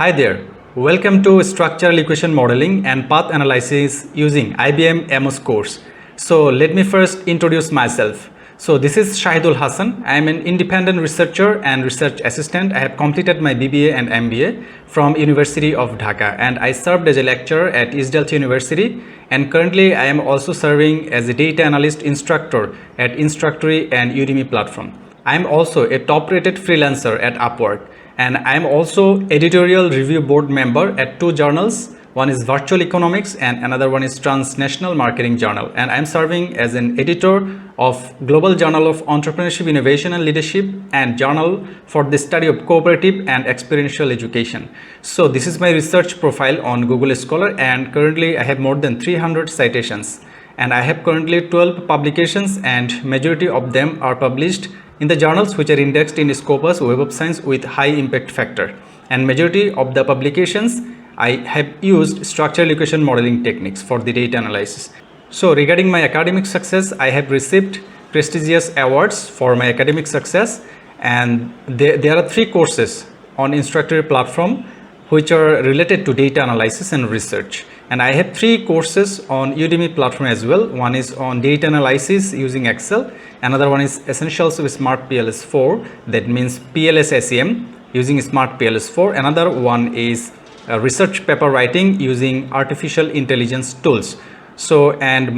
Hi there, welcome to Structural Equation Modeling and Path Analysis using IBM AMOS course. So let me first introduce myself. So this is Shahidul Hassan. I am an independent researcher and research assistant. I have completed my BBA and MBA from University of Dhaka, and I served as a lecturer at East Delta University, and currently I am also serving as a data analyst instructor at Instructor and Udemy platform. I am also a top-rated freelancer at Upwork, and I am also editorial review board member at two journals. One is Virtual Economics and another one is Transnational Marketing Journal, and I am serving as an editor of Global Journal of Entrepreneurship, Innovation and Leadership and Journal for the Study of Cooperative and Experiential Education. So this is my research profile on Google Scholar, and currently I have more than 300 citations, and I have currently 12 publications, and majority of them are published in the journals which are indexed in Scopus Web of Science with high impact factor, and majority of the publications I have used structural equation modeling techniques for the data analysis. So regarding my academic success, I have received prestigious awards for my academic success, and there are 3 courses on Instructor platform which are related to data analysis and research, and I have 3 courses on Udemy platform as well. One is on data analysis using Excel, another one is essentials of SmartPLS 4, that means PLS SEM using SmartPLS 4, another one is research paper writing using artificial intelligence tools. So, and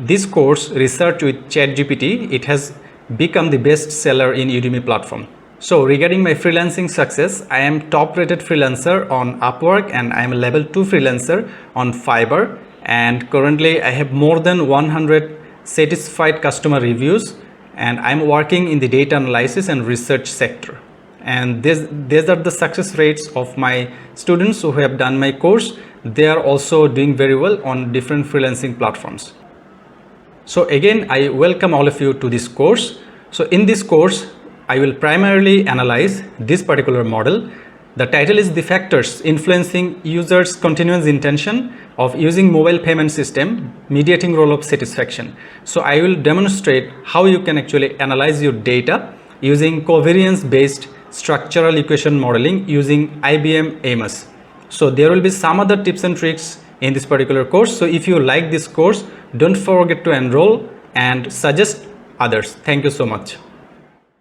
this course, research with ChatGPT, it has become the best seller in Udemy platform. So regarding my freelancing success, I am top rated freelancer on Upwork, and I am a level 2 freelancer on Fiverr, and currently I have more than 100 satisfied customer reviews, and I am working in the data analysis and research sector. And these are the success rates of my students who have done my course. They are also doing very well on different freelancing platforms. So again, I welcome all of you to this course. So in this course, I will primarily analyze this particular model. The title is The Factors Influencing Users' Continuous Intention of Using Mobile Payment System, Mediating Role of Satisfaction. So I will demonstrate how you can actually analyze your data using covariance-based structural equation modeling using IBM AMOS. So there will be some other tips and tricks in this particular course. So if you like this course, don't forget to enroll and suggest others. Thank you so much.